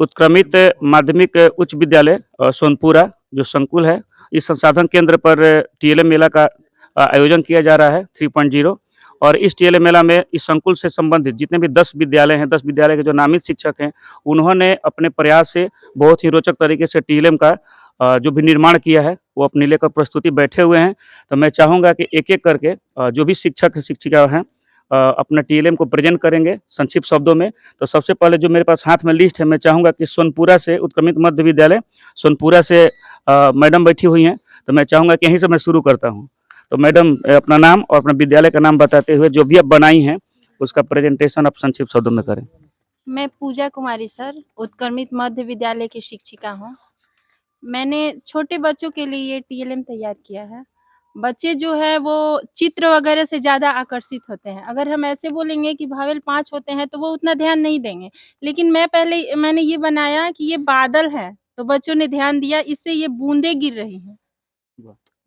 उत्क्रमित माध्यमिक उच्च विद्यालय सोनपुरा जो संकुल है, इस संसाधन केंद्र पर टीएलएम मेला का आयोजन किया जा रहा है 3.0। और इस टीएलएम मेला में इस संकुल से संबंधित जितने भी 10 विद्यालय हैं, 10 विद्यालय के जो नामित शिक्षक हैं, उन्होंने अपने प्रयास से बहुत ही रोचक तरीके से टीएलएम का जो भी निर्माण किया है, वो अपनी लेकर प्रस्तुति बैठे हुए हैं। तो मैं चाहूँगा कि एक-एक करके जो भी शिक्षक शिक्षिका हैं अपना टीएलएम को प्रेज़ेंट करेंगे संक्षिप्त शब्दों में। तो सबसे पहले जो मेरे पास हाथ में लिस्ट है, मैं चाहूँगा कि सोनपुरा से उत्क्रमित मध्य विद्यालय सोनपुरा से मैडम बैठी हुई हैं, तो मैं चाहूँगा कि यहीं से मैं शुरू करता हूँ। तो मैडम अपना नाम और अपना विद्यालय का नाम बताते हुए जो भी आप बनाई हैं, उसका प्रेज़ेंटेशन आप संक्षिप्त शब्दों में करें। मैं पूजा कुमारी सर, उत्क्रमित मध्य विद्यालय की शिक्षिका हूँ। मैंने छोटे बच्चों के लिए ये टीएलएम तैयार किया है। बच्चे जो है वो चित्र वगैरह से ज़्यादा आकर्षित होते हैं। अगर हम ऐसे बोलेंगे कि भावेल 5 होते हैं तो वो उतना ध्यान नहीं देंगे। लेकिन मैंने ये बनाया कि ये बादल है, तो बच्चों ने ध्यान दिया, इससे ये बूँदें गिर रही हैं।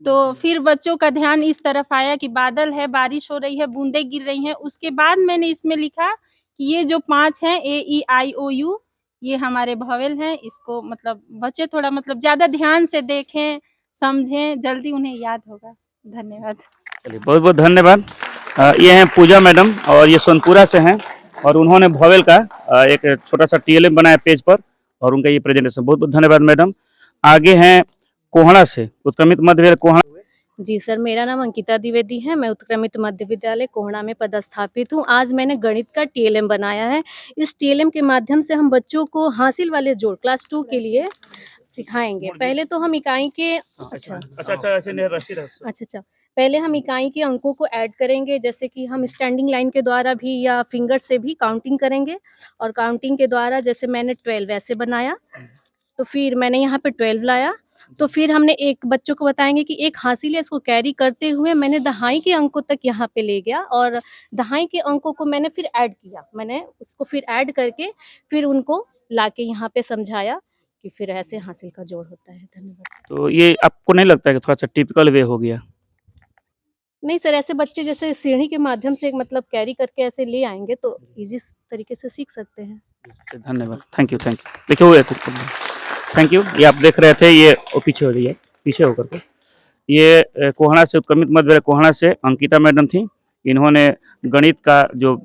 तो फिर बच्चों का ध्यान इस तरफ आया कि बादल है, बारिश हो रही है, बूँदें गिर रही हैं। उसके बाद मैंने इसमें लिखा कि ये जो 5 हैं A, E, I, O, U ये हमारे भवेल हैं। इसको मतलब बच्चे थोड़ा मतलब ज़्यादा ध्यान से देखें, समझें, जल्दी उन्हें याद होगा। धन्यवाद। चलिए बहुत-बहुत धन्यवाद। ये हैं पूजा मैडम और ये सोनपुरा से हैं और उन्होंने भोवेल का एक छोटा-सा टीएलएम बनाया पेज पर और उनका ये प्रेजेंटेशन। बहुत-बहुत धन्यवाद मैडम। आगे हैं कोहड़ा से, उत्क्रमित मध्य विद्यालय कोहड़ा। जी सर, मेरा नाम अंकिता द्विवेदी है। मैं उत्क्रमित मध्य विद्यालय कोहड़ा में पदस्थापित हूँ। आज मैंने गणित का टीएलएम बनाया है। इस टीएलएम के माध्यम से हम बच्चों को हासिल वाले जोड़ क्लास 2 के लिए सिखाएँगे। पहले तो हम इकाई के अच्छा। पहले हम इकाई के अंकों को ऐड करेंगे, जैसे कि हम स्टैंडिंग लाइन के द्वारा भी या फिंगर से भी काउंटिंग करेंगे और काउंटिंग के द्वारा जैसे मैंने 12 ऐसे बनाया, तो फिर मैंने यहाँ पे 12 लाया। तो फिर हमने एक बच्चों को बताएँगे कि एक हासिल है, इसको कैरी करते हुए मैंने दहाई के अंकों तक यहाँ पे ले गया और दहाई के अंकों को मैंने फिर ऐड किया। मैंने उसको फिर ऐड करके फिर उनको लाके यहाँ पे समझाया कि फिर ऐसे हासिल का जोड़ होता है। धन्यवाद। तो ये आपको नहीं लगता है कि थोड़ा-सा टिपिकल वे हो गया? नहीं सर, ऐसे बच्चे जैसे सीढ़ी के माध्यम से मतलब कैरी करके ऐसे ले आएँगे तो ईज़ी तरीके से सीख सकते हैं। धन्यवाद। Thank you, thank you. देखिए वो थैंक यू। ये आप देख रहे थे, ये वो पीछे हो जाइए, पीछे होकर के। ये कोहड़ा से उत्क्रमित मध्य विद्यालय कोहड़ा से अंकिता मैडम थी। इन्होंने गणित का जो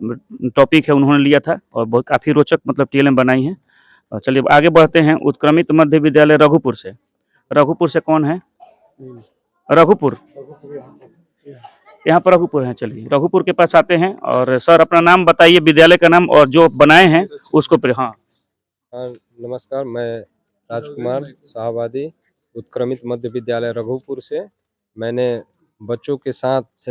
टॉपिक है उन्होंने लिया था और बहुत काफ़ी रोचक मतलब टीएलएम बनाई हैं। चलिए आगे बढ़ते हैं उत्क्रमित मध्य विद्यालय रघुपुर से। रघुपुर से कौन है? रघुपुर। यहाँ पर रघुपुर है। चलिए रघुपुर के पास आते हैं और सर अपना नाम बताइए, विद्यालय का नाम और जो बनाए हैं उसको हाँ। नमस्कार, मैं राजकुमार शाहबादी उत्क्रमित मध्य विद्यालय रघुपुर से। मैंने बच्चों के साथ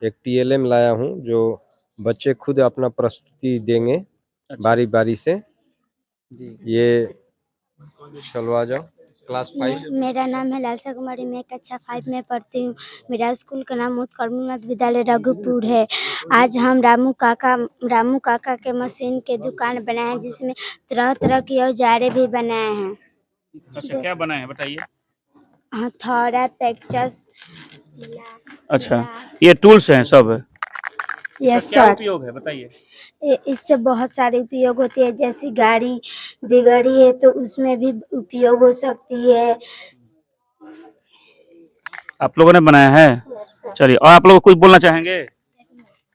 एक टीएलएम लाया हूँ जो बच्चे खुद अपना प्रस्तुति देंगे। अच्छा। बारी-बारी से ये चलो आ जाओ। क्लास 5। मेरा नाम है लालसा कुमारी, मैं कक्षा 5 में पढ़ती हूँ। मेरा स्कूल का नाम उत्क्रमित मध्य विद्यालय रघुपुर है। आज हम रामू काका के मशीन के दुकान बनाए हैं, जिसमें तरह-तरह के औजारे भी बनाए हैं। अच्छा, क्या बनाए हैं बताइए? हथौड़ा, पेचकस। अच्छा, ये टूल्स हैं सब? यस क्या सर। उपयोग है बताइए? इससे बहुत सारे उपयोग होते हैं, जैसे गाड़ी बिगड़ी है तो उसमें भी उपयोग हो सकती है। आप लोगों ने बनाया है? चलिए, और आप लोग कुछ बोलना चाहेंगे?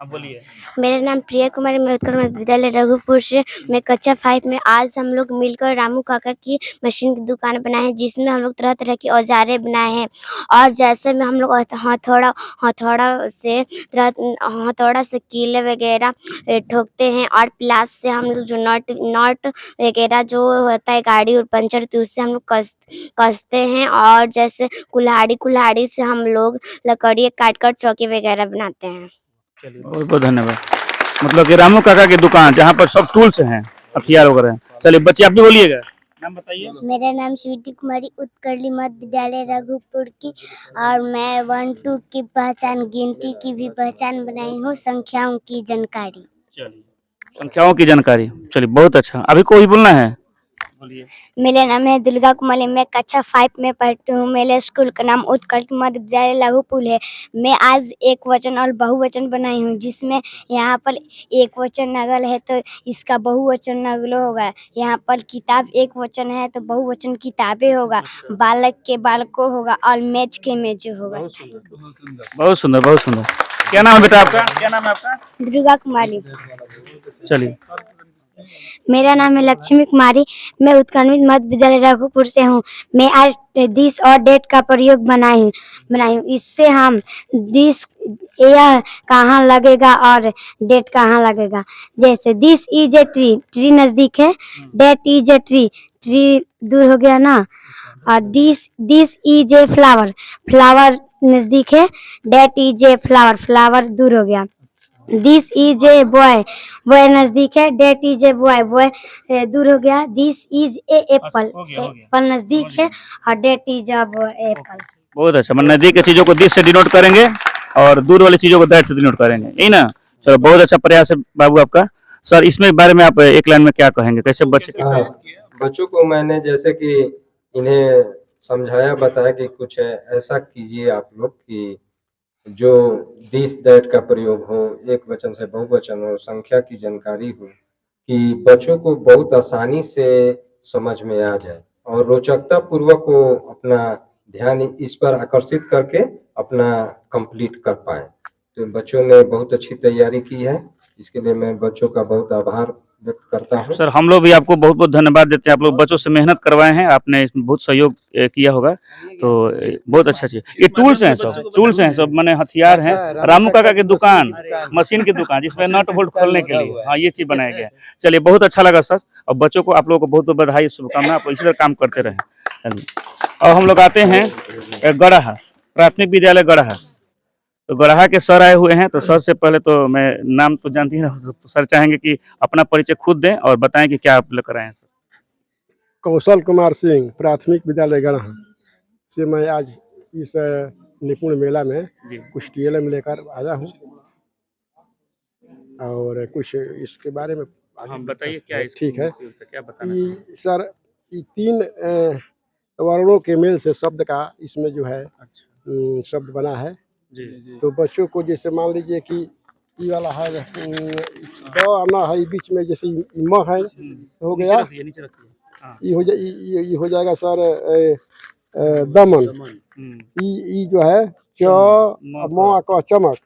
आप बोलिए। मेरा नाम प्रिया कुमारी, मैं उत्क्रमित विद्यालय रघुपुर से। मैं कक्षा 5 में। आज हम लोग मिलकर रामू काका की मशीन की दुकान बनाए हैं, जिसमें हम लोग तरह-तरह के औजारे बनाए हैं। और जैसे में हम लोग हथौड़ा से कीले वगैरह ठोकते हैं और प्लास से हम लोग जो नट वगैरह जो होता है गाड़ी और पंचर, तो उससे हम लोग कसते हैं। और जैसे कुल्हाड़ी से हम लोग लकड़ी काट-काट चौकी वगैरह बनाते हैं। चलिए बहुत-बहुत धन्यवाद। मतलब कि रामू काका की दुकान जहाँ पर सब टूल्स हैं, हथियार वगैरह। चलिए बच्चे आप भी बोलिएगा, नाम बताइए। मेरा नाम स्वीटी कुमारी, उत्कर्ली मध्य विद्यालय रघुपुर की, और मैं 1-2 की पहचान, गिनती की भी पहचान बनाई हूँ, संख्याओं की जानकारी। चलिए संख्याओं की जानकारी। चलिए बहुत अच्छा। अभी कोई बोलना है? बोलिए। मेरा नाम है दुर्गा कुमारी, मैं कक्षा 5 में पढ़ती हूँ। मेरे स्कूल का नाम उत्कर्ष मध्य विद्यालय लघुपुर है। मैं आज एक वचन और बहुवचन बनाई हूँ, जिसमें यहाँ पर एक वचन नगल है तो इसका बहुवचन नगलो होगा। यहाँ पर किताब एक वचन है तो बहुवचन किताबें होगा। बालक के बालकों होगा और मेज के मेज होगा। बहुत सुंदर, बहुत सुंदर, बहुत सुंदर। क्या नाम है बेटा आपका? क्या नाम है आपका? दुर्गा कुमारी। चलिए। मेरा नाम है लक्ष्मी कुमारी, मैं उत्कर्मित मध्य विद्यालय रघुपुर से हूँ। मैं आज दिस और डेट का प्रयोग बनाई हूँ। इससे हम दिस यह कहाँ लगेगा और डेट कहाँ लगेगा। जैसे this is a tree, tree नजदीक है। That is a tree, tree दूर हो गया ना। और this is a flower, flower नजदीक है। That is a flower, flower दूर हो गया। This is a boy, boy नजदीक है। That is a boy, boy दूर हो गया। दिस इज ए एप्पल, हो गया। एप्पल नजदीक है और डेट इज अ एप्पल। बहुत अच्छा। मतलब नजदीक की चीजों को दिस से डिनोट करेंगे और दूर वाली चीजों को दैट से डिनोट करेंगे, यही ना। चलो, बहुत अच्छा प्रयास है बाबू आपका। सर, इसमें बारे में आप एक लाइन में क्या कहेंगे, कैसे बच्चे बच्चों को मैंने जैसे कि इन्हें समझाया, बताया कि कुछ ऐसा कीजिए आप लोग कि जो दिस दैट का प्रयोग हो, एक वचन से बहुवचन हो, संख्या की जानकारी हो, कि बच्चों को बहुत आसानी से समझ में आ जाए और रोचकता पूर्वक वो अपना ध्यान इस पर आकर्षित करके अपना कंप्लीट कर पाए। तो बच्चों ने बहुत अच्छी तैयारी की है, इसके लिए मैं बच्चों का बहुत आभार व्यक्त करता हूँ। सर, हम लोग भी आपको बहुत बहुत धन्यवाद देते हैं। आप लोग बच्चों से मेहनत करवाए हैं, आपने इसमें बहुत सहयोग किया होगा, तो बहुत अच्छा चीज। ये टूल्स हैं सब, टूल्स हैं सब, माने हथियार हैं। रामू काका की दुकान, मशीन की दुकान, जिसमें नट बोल्ट खोलने के लिए, हाँ, ये चीज बनाया गया है। चलिए, बहुत अच्छा लगा सर। और बच्चों को, आप लोगों को बहुत बहुत बधाई, शुभकामनाएं। आप इसी तरह काम करते रहें। और हम लोग आते हैं गढ़ा, प्राथमिक विद्यालय गढ़ा। तो गढ़ा के सर आए हुए हैं। तो सर से पहले तो मैं, नाम तो जानती ही ना, तो सर चाहेंगे कि अपना परिचय खुद दें और बताएं कि क्या आप लेकर आए हैं। सर, कौशल कुमार सिंह, प्राथमिक विद्यालय गढ़ा से मैं आज इस निपुण मेला में कुछ टीएलएम लेकर आया हूँ और कुछ इसके बारे में हम बताइए क्या है। ठीक है। क्या बताना सर, ये 3 वर्णों के मेल से शब्द का इसमें जो है शब्द बना है जी। तो बच्चों को जैसे मान लीजिए कि ये वाला है द आना है, बीच में जैसे म है तो हो गया, ये हो जाएगा सर दमन। ये जो है च म का चमक,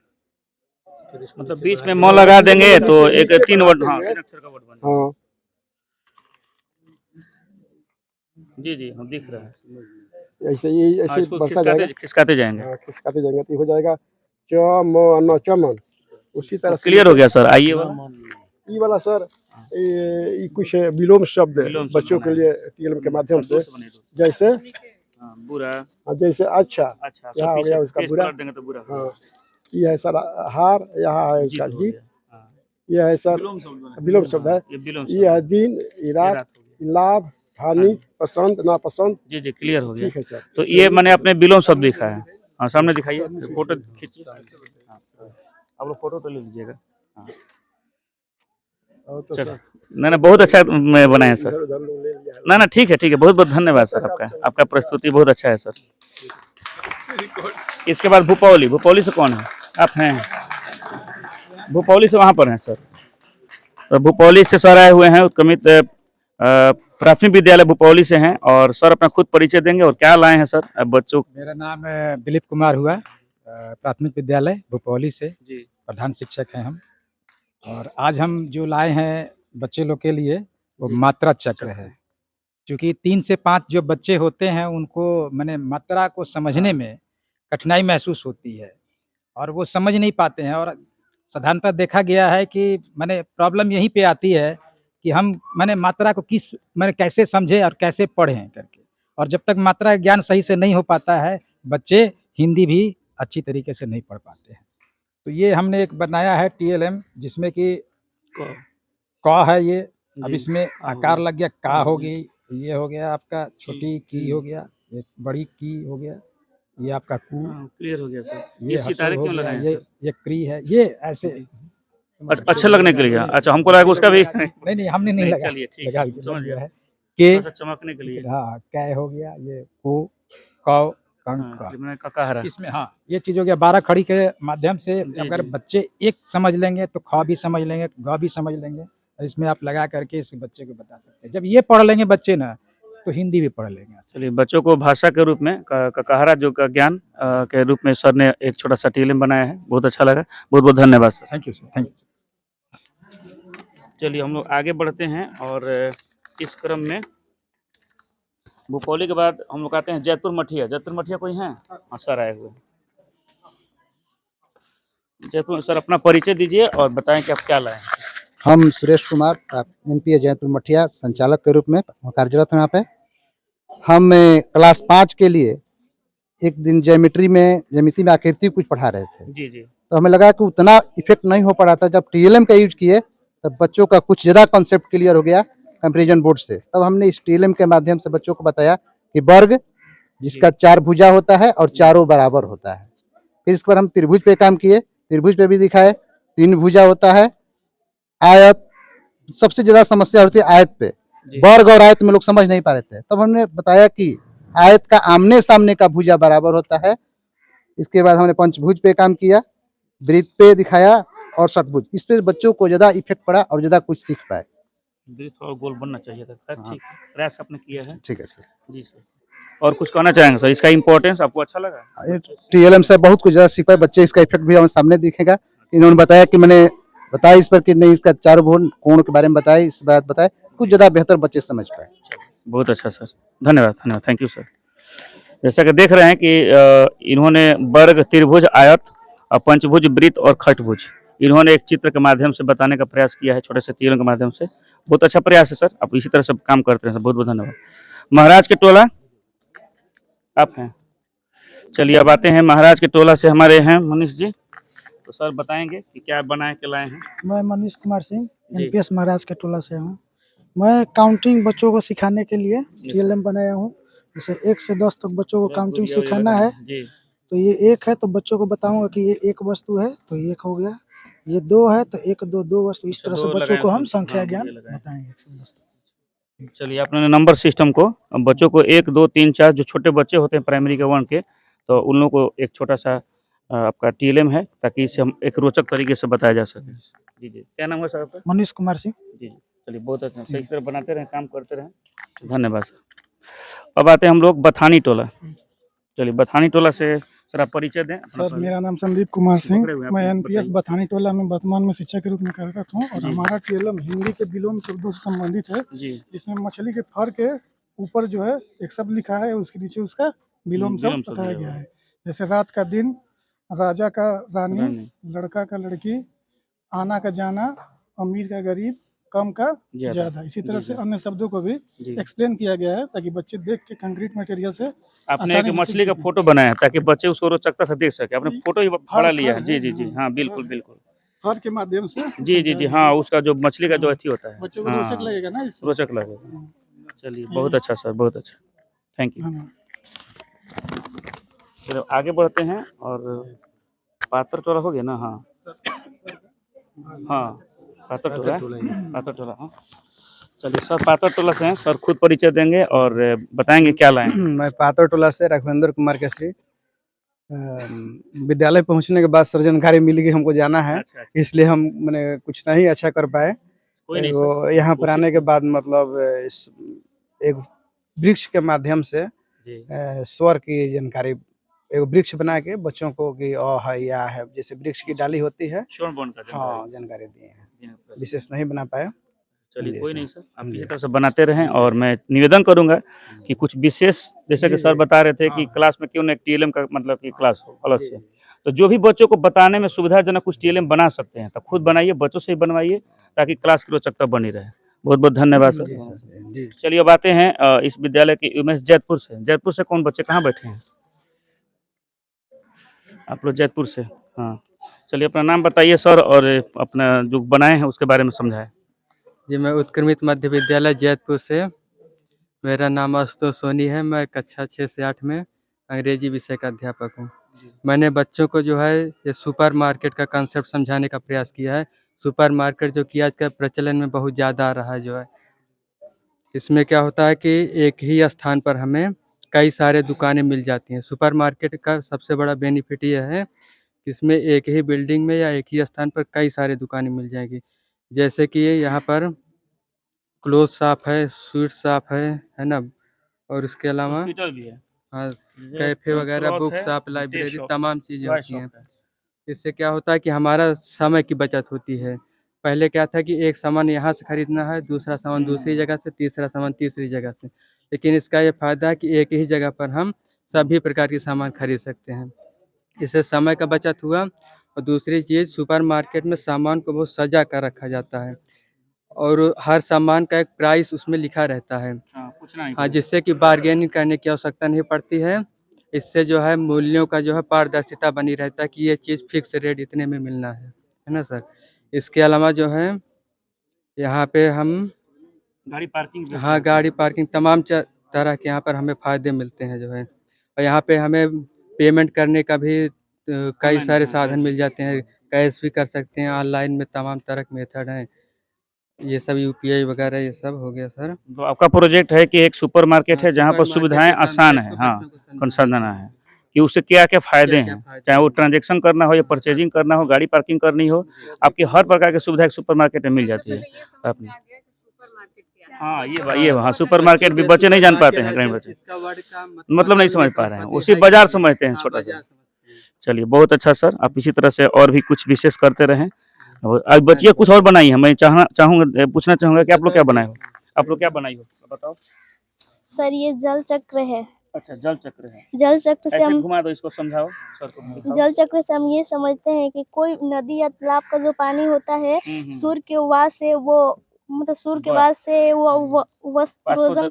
मतलब बीच में म लगा देंगे तो एक 3 वर्ड, हाँ, 3 अक्षर का वर्ड बनेगा। हाँ जी जी, हम दिख रहा है। ऐसे ये ऐसे बढ़ता जाएगा, खिसकाते जाएंगे। हाँ, खिसकाते जाएंगे तो ये हो जाएगा च म न चमन। उसी तरह क्लियर हो गया सर। आइए वाला, ये वाला सर, ये कुछ विलोम शब्द बच्चों के लिए टीएलएम के माध्यम से, जैसे बुरा, जैसे अच्छा, यहाँ हो गया उसका बुरा। हाँ, ये है सर हार, यहाँ है उसका जीत। ये है सर विलोम शब्द है। ये है दिन, रात, लाभ, हानि, पसंद, नापसंद। जी जी, क्लियर हो गया। ठीक है सर। तो ये मैंने अपने विलोम शब्द लिखा है। हाँ, सामने दिखाइए, फोटो खींचिए। आप लोग फोटो तो ले लीजिएगा। हाँ, चलो, ना बहुत अच्छा बनाए हैं सर। ना ठीक है, ठीक है, बहुत बहुत धन्यवाद सर आपका। आपका प्रस्तुति बहुत अच्छा है सर। इसके बाद भूपौली, भूपौली से कौन है? आप हैं भूपौली से, वहाँ पर हैं सर। तो भूपौली से सर आए हुए हैं, उत्क्रमित प्राथमिक विद्यालय भूपौली से हैं। और सर अपना खुद परिचय देंगे और क्या लाए हैं सर बच्चों। मेरा नाम दिलीप कुमार हुआ, प्राथमिक विद्यालय भूपौली से जी, प्रधान शिक्षक हैं हम। और आज हम जो लाए हैं बच्चे लोग के लिए वो मात्रा चक्र है। क्योंकि 3 से 5 जो बच्चे होते हैं उनको मैंने मात्रा को समझने में कठिनाई महसूस होती है और वो समझ नहीं पाते हैं। और साधारणतः देखा गया है कि मैंने प्रॉब्लम यहीं पे आती है कि हम मैंने मात्रा को मैंने कैसे समझे और कैसे पढ़ें करके। और जब तक मात्रा ज्ञान सही से नहीं हो पाता है, बच्चे हिंदी भी अच्छी तरीके से नहीं पढ़ पाते हैं। तो ये हमने एक बनाया है टीएलएम, जिसमें कि क है ये। अब इसमें आकार लग गया, का हो गई, ये हो गया आपका छोटी की हो गया, ये बड़ी की हो गया, ये आपका कू। क्लियर हो गया सर। ये सितारे क्यों लगाए हैं? ये क्री है, ये ऐसे अच्छा लगने के लिए। अच्छा, हमको लगा उसका भी नहीं हमने नहीं लगा, चलिए ठीक लगा है, समझ गया। है। के, थोड़ा सा चमकने के लिए। हाँ कै हो गया, ये को, कौ, कंक, हाँ, का। मैंने ककाहरा। इसमें हाँ ये चीज हो गया 12 खड़ी के माध्यम से जी, अगर जी। बच्चे एक समझ लेंगे तो ख भी समझ लेंगे, ग भी समझ लेंगे। और इसमें आप लगा करके इस बच्चे को बता सकते हैं। जब ये पढ़ लेंगे बच्चे ना तो हिंदी भी पढ़ लेंगे। चलिए, बच्चों को भाषा के रूप में ककाहरा जो का ज्ञान के रूप में सर ने एक छोटा सा टीएलएम बनाया है, बहुत अच्छा लगा। बहुत बहुत धन्यवाद sir. Thank you sir, thank you. चलिए हम लोग आगे बढ़ते हैं और इस क्रम में भोपाली के बाद हम लोग आते हैं जैतपुर मठिया। जैतपुर मठिया कोई है? हाँ सर आए हुए। जैतपुर सर अपना परिचय दीजिए और बताएं कि आप क्या लाए हैं। हम सुरेश कुमार एनपीए जयपुर मठिया संचालक के रूप में कार्यरत हैं यहाँ पे। हम क्लास 5 के लिए एक दिन ज्योमेट्री में आकृति कुछ पढ़ा रहे थे। जी जी। तो हमें लगा कि उतना इफेक्ट नहीं हो पा रहा था। जब टीएलएम का यूज किए तब बच्चों का कुछ ज़्यादा कॉन्सेप्ट क्लियर हो गया कंपेरिजन बोर्ड से। तब हमने इस टीएलएम के माध्यम से बच्चों को बताया कि वर्ग जिसका 4 भुजा होता है और चारों बराबर होता है। फिर इस पर हम त्रिभुज पे काम किए, त्रिभुज पे भी दिखाए 3 भुजा होता है। आयत सबसे ज्यादा समस्या होती है आयत पे, वर्ग और आयत में लोग समझ नहीं पा रहे थे। तब हमने बताया कि आयत का आमने सामने का भुजा बराबर होता है। इसके बाद हमने पंचभुज पे काम किया, वृत्त पे दिखाया और षटभुज। इस पे बच्चों को ज्यादा इफेक्ट पड़ा और ज्यादा कुछ सीख पाए। वृत्त और गोल बनना चाहिए था। ठीक प्रयास आपने किया है। ठीक है सर। जी सर। और कुछ कहना चाहेंगे सर? इसका इम्पोर्टेंस आपको अच्छा लगा? टीएलएम से बहुत कुछ ज्यादा सीख पाए बच्चे। इसका इफेक्ट भी हमारे सामने दिखेगा। इन्होंने बताया कि मैंने बताया इस पर कि नहीं, इसका 4 कोण के बारे में बताया, इस बात बताया, कुछ ज्यादा बेहतर बच्चे समझ पाए। बहुत अच्छा सर, धन्यवाद धन्यवाद, थैंक यू सर। जैसा कि देख रहे हैं कि इन्होंने वर्ग, त्रिभुज, आयत, पंचभुज, वृत्त और खटभुज इन्होंने एक चित्र के माध्यम से बताने का प्रयास किया है, छोटे से तीरों के माध्यम से। बहुत अच्छा प्रयास है सर, आप इसी तरह से काम करते हैं सर, बहुत बहुत धन्यवाद। महाराज के टोला आप हैं। चलिए अब आते हैं महाराज के टोला से हमारे हैं मनीष जी। तो सर बताएंगे कि क्या बनाए के लाए हैं। मैं मनीष कुमार सिंह एनपीएस महाराज के टोला से हूँ। मैं काउंटिंग बच्चों को सिखाने के लिए टीएलएम बनाया हूँ। जैसे 1 से 10 तक बच्चों को काउंटिंग सिखाना है तो ये 1 है तो बच्चों को बताऊंगा कि ये 1 वस्तु है तो ये 1 हो गया, ये 2 है तो 1 2 2 वस्तु। इस तरह से बच्चों को हम संख्या ज्ञान बताएंगे 1 से 10 तक। चलिए आपने नंबर सिस्टम को बच्चों को 1 2 3 4 जो छोटे बच्चे होते हैं प्राइमरी के 1 के, तो उन लोगों को एक छोटा सा आपका टीएलएम है ताकि इसे हम एक रोचक तरीके से बताया जा सके। जी जी, क्या नाम है सर आपका? मनीष कुमार सिंह। जी जी, चलिए बहुत अच्छा, सही तरह बनाते रहें, काम करते रहें, धन्यवाद सर। अब आते हैं हम लोग बथानी टोला। चलिए बथानी टोला से सर आप परिचय दें। सर मेरा नाम संदीप कुमार सिंह, मैं एनपीएस बथानी टोला में वर्तमान में शिक्षक के रूप में कार्यरत हूँ। और हमारा टीएलएम हिंदी के विलोम शब्दों से संबंधित है। जिसमें मछली के फर के ऊपर जो है एक शब्द लिखा है, उसके नीचे उसका विलोम शब्द बताया गया है। जैसे रात का दिन, राजा का रानी, लड़का का लड़की, आना का जाना, अमीर का गरीब, कम का ज्यादा। इसी तरह से अन्य शब्दों को भी एक्सप्लेन किया गया है ताकि बच्चे देख के कंक्रीट मटेरियल से। आपने एक मछली का फोटो बनाया ताकि बच्चे उसको रोचकता से देख सके। आपने फोटो ही बड़ा लिया है। जी जी जी, हाँ बिल्कुल बिल्कुल, फर के माध्यम से। जी जी जी, हाँ उसका जो मछली का जो अथी होता है, बच्चों को रोचक लगेगा ना, रोचक लगेगा। चलिए बहुत अच्छा सर, बहुत अच्छा, थैंक यू। चलो आगे बढ़ते हैं। और पात्र टोला हो गया ना? हाँ हाँ पात्र टोला, हाँ। चलिए सर पात्र टोला से हैं, सर खुद परिचय देंगे और बताएंगे क्या लाए। मैं पात्र टोला से रघुवेंद्र कुमार केसरी। विद्यालय पहुंचने के बाद सर जानकारी मिली कि हमको जाना है। अच्छा। इसलिए हम मैंने कुछ नहीं अच्छा कर पाए। वो यहाँ पर आने के बाद मतलब एक वृक्ष के माध्यम से स्वर की जानकारी, एक वृक्ष बना के बच्चों को कि अ है या है, जैसे वृक्ष की डाली होती है, हाँ जानकारी दिए हैं, विशेष नहीं बना पाए। चलिए कोई नहीं सर, आप इसी तरह से बनाते रहें। और मैं निवेदन करूंगा कि कुछ विशेष, जैसे कि सर बता रहे थे कि क्लास में क्यों ना टीएलएम का मतलब कि क्लास हो अलग से, तो जो भी बच्चों को बताने में सुविधाजनक कुछ टीएलएम बना सकते हैं तो खुद बनाइए, बच्चों से ही बनवाइए ताकि क्लास की रोचकता बनी रहे। बहुत बहुत धन्यवाद सर। चलिए अब आते हैं इस विद्यालय के उमेश जैतपुर से। जैतपुर से कौन बच्चे कहाँ बैठे हैं? आप लोग जैतपुर से, हाँ। चलिए अपना नाम बताइए सर और अपना जो बनाए हैं उसके बारे में समझाएं। जी मैं उत्क्रमित मध्य विद्यालय जैतपुर से, मेरा नाम आशुतोष सोनी है। मैं कक्षा 6 से 8 में अंग्रेजी विषय का अध्यापक हूँ। मैंने बच्चों को जो है ये सुपर मार्केट का कंसेप्ट समझाने का प्रयास किया है। सुपर मार्केट जो कि आज का प्रचलन में बहुत ज़्यादा आ रहा है, जो है इसमें क्या होता है कि एक ही स्थान पर हमें कई सारे दुकानें मिल जाती हैं। सुपरमार्केट का सबसे बड़ा बेनिफिट ये है कि इसमें एक ही बिल्डिंग में या एक ही स्थान पर कई सारी दुकानें मिल जाएँगी। जैसे कि यहाँ पर क्लोथ शॉप है, स्वीट शॉप है ना? और उसके अलावा हॉस्पिटल भी है, हाँ, जैसे कैफ़े वगैरह, क्लॉथ बुक है, शॉप, टे लाइब्रेरी शॉप है, तमाम चीज़ें टॉय होती हैं। शॉप है। इससे क्या होता है कि हमारा समय की बचत होती है। पहले क्या था कि एक सामान यहाँ से खरीदना है, दूसरा सामान दूसरी जगह से, तीसरा सामान तीसरी जगह से। लेकिन इसका ये फ़ायदा है कि एक ही जगह पर हम सभी प्रकार के सामान खरीद सकते हैं। इससे समय का बचत हुआ और दूसरी चीज़ सुपरमार्केट में सामान को बहुत सजा कर रखा जाता है और हर सामान का एक प्राइस उसमें लिखा रहता है। हाँ, पूछना नहीं हाँ, पड़ेगा। जिससे कि बार्गेनिंग करने की आवश्यकता नहीं पड़ती है। इससे जो है मूल्यों का जो है पारदर्शिता बनी रहता है कि ये चीज़ फ़िक्स रेट इतने में मिलना है ना सर? इसके अलावा जो है यहाँ पे हम गाड़ी पार्किंग भी हाँ, गाड़ी पार्किंग तमाम तरह के यहाँ पर हमें फ़ायदे मिलते हैं जो है। और यहाँ पे हमें पेमेंट करने का भी कई ऑनलाइन सारे हाँ, साधन मिल कैश। जाते हैं। कैश भी कर सकते हैं, ऑनलाइन में तमाम तरह के मेथड हैं। ये सब यूपीआई वगैरह ये सब हो गया सर। तो आपका प्रोजेक्ट है कि एक सुपरमार्केट हाँ, है जहाँ पर सुपरमार्केट सुविधाएँ के आसान कॉन्सेप्ट हैं, को हाँ, बच्चों को समझाना समझाना है कि उससे क्या-क्या फ़ायदे क्या-क्या हैं। फ़ायदे चाहे वो हैं। ट्रांज़ैक्शन करना हो या परचेज़िंग करना हो, गाड़ी पार्किंग करनी हो, आपकी हर प्रकार की सुविधा एक सुपरमार्केट में मिल जाती है। आपने हाँ, ये हाँ, सुपरमार्केट भी बच्चे नहीं जान पाते हैं, ग्रामीण बच्चे। इसका वर्ड का मतलब नहीं समझ पा रहे हैं, संपत्ति उसी है ही बाज़ार नहीं। समझते हैं हाँ, छोटा-सा। बाज़ार समझते हैं। चलिए बहुत अच्छा सर, आप इसी तरह से और भी कुछ विशेष करते रहें। और आज बच्चियाँ धन्यवाद। कुछ और बनाई हैं, मैं चाहूँगा पूछना चाहूँगा कि आप लोग क्या बनाए हो? आप लोग क्या बनाई हो? बताओ। सर ये जल चक्र है। अच्छा, जल चक्र है। जल चक्र से ऐसे हम घुमा दो इसको समझाओ, सर को दिखाओ। जल चक्र से हम ये समझते हैं कि कोई नदी या तालाब का जो पानी होता है सूर्य के वास से वो मतलब सूर्य के वास से वो वाष्पोजन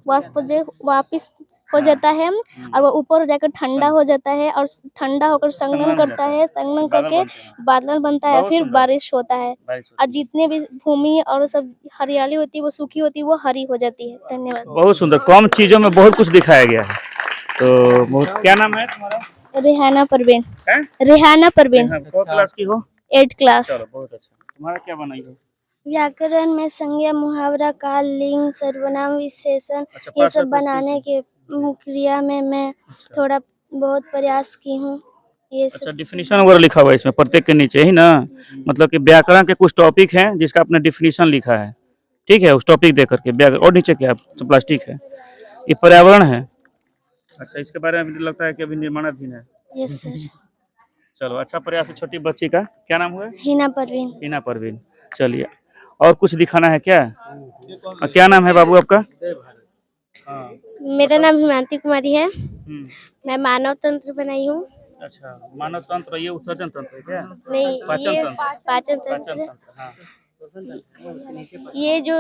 वाष्पोजन वापिस हो जाता है और वो ऊपर जाकर ठंडा हो जाता है और ठंडा होकर संगम करता है, संगम करके बादल बनता है, फिर बारिश होता है और जितने भी भूमि और सब हरियाली होती है वो सूखी होती है वो हरी हो जाती है। धन्यवाद। बहुत सुंदर, कम चीज़ों में बहुत कुछ दिखाया गया है। तो क्या नाम है तुम्हारा? रेहाना परवीन। हैं? रेहाना परवीन। कौन क्लास की हो? 8th class. चलो बहुत अच्छा। तुम्हारा क्या बनाई हो? व्याकरण में संज्ञा, मुहावरा, काल, लिंग, सर्वनाम, विशेषण अच्छा, ये पाठ सब सब बनाने के क्रिया में मैं थोड़ा बहुत प्रयास की हूँ। ये अच्छा, सब डिफिनीशन वगैरह लिखा हुआ है इसमें प्रत्येक के नीचे ही ना? मतलब कि व्याकरण के कुछ टॉपिक हैं जिसका आपने डिफिनीशन लिखा है, ठीक है? उस टॉपिक दे करके व्याकरण और नीचे क्या तो प्लास्टिक है, ये पर्यावरण है। अच्छा, इसके बारे में मुझे लगता है कि अभी निर्माणाधीन है। Yes sir. चलो अच्छा प्रयास है छोटी बच्ची का, क्या नाम हुआ? हिना परवीन। हिना परवीन। चलिए और कुछ दिखाना है क्या? क्या नाम है बाबू आपका? मेरा नाम हिमांति कुमारी है। हम्म, मैं मानव तंत्र बनाई हूँ। अच्छा, मानव तंत्र ये उत्सर्जन तंत्र है क्या? नहीं पाचन ये तंत्र। पाचन पाचन तंत्र तंत्र, हाँ। ये जो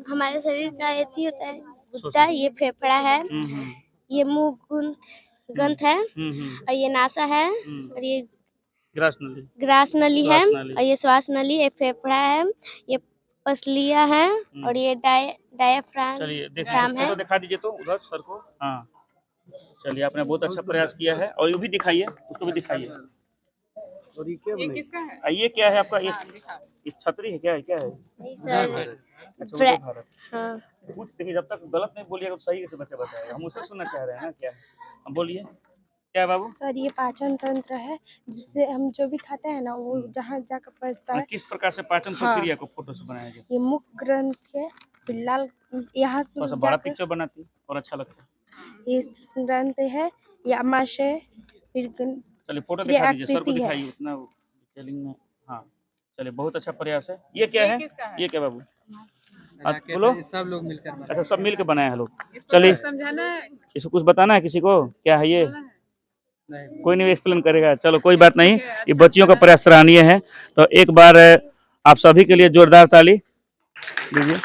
हमारे शरीर का एथी होता है गुद्दा, ये फेफड़ा है, ये मुंह गंध है और ये नासा है और ये ग्रास नली, ग्रास नली है श्वास नली। और ये श्वास नली, ये फेफड़ा है, ये पसलियाँ है और ये डायफ्राम चलिए देखिए है। फोटो दिखा दीजिए तो उधर सर को। हाँ, चलिए आपने बहुत अच्छा प्रयास किया है और ये भी दिखाइए, उसको भी दिखाइए। और ये क्या है आपका? ये छतरी है क्या है? क्या है? नहीं सर। अच्छा, उदय भारत। हाँ कुछ देखिए, जब तक गलत नहीं बोलिएगा तो सही से बच्चा बताएगा, हम उसे सुनना चाह रहे हैं ना। क्या है? हम बोलिए, क्या है बाबू? सर ये पाचन तंत्र है जिससे हम जो भी खाते हैं ना वो जहाँ जाकर पचता है। किस प्रकार से पाचन प्रक्रिया को फोटो से बनाया जाए? ये मुख ग्रंथ है, फिलहाल यहाँ से थोड़ा सा बड़ा पिक्चर बनाती और अच्छा लगता है। ये ग्रंथ है, ये आमाशय, फिर चलिए फोटो ये दिखा दीजिए, सर को आकृति है। दिखाइए उतना डिटेलिंग में। हाँ, चलिए बहुत अच्छा प्रयास है। ये क्या है? ये क्या बाबू? बोलो। सब लोग मिलकर बनाए। अच्छा, सब मिलकर बनाए हैं लोग। चलिए इसको कुछ बताना है किसी को, क्या है ये? कोई नहीं एक्सप्लेन करेगा, चलो कोई बात नहीं। ये बच्चियों का प्रयास सराहनीय है। तो एक बार आप सभी के लिए जोरदार ताली दीजिए।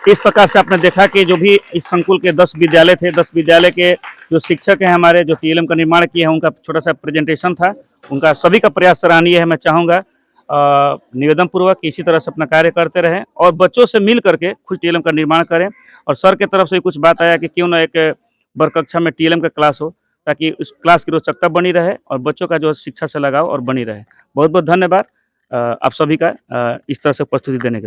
इस प्रकार से आपने देखा कि जो भी इस संकुल के 10 विद्यालय थे, 10 विद्यालय के जो शिक्षक हैं हमारे, जो टीएलएम का निर्माण किए हैं, उनका छोटा सा प्रेजेंटेशन था। उनका सभी का प्रयास सराहनीय है। मैं चाहूँगा निवेदन पूर्वक इसी तरह से अपना कार्य करते रहें और बच्चों से मिल करके खुद टीएलएम का निर्माण करें। और सर की तरफ से कुछ बात आया कि क्यों ना एक वर्ग कक्षा में टीएलएम का क्लास हो, ताकि उस क्लास की रोचकता बनी रहे और बच्चों का जो शिक्षा से लगाव और बनी रहे। बहुत बहुत धन्यवाद आप सभी का इस तरह से प्रस्तुति देने के लिए।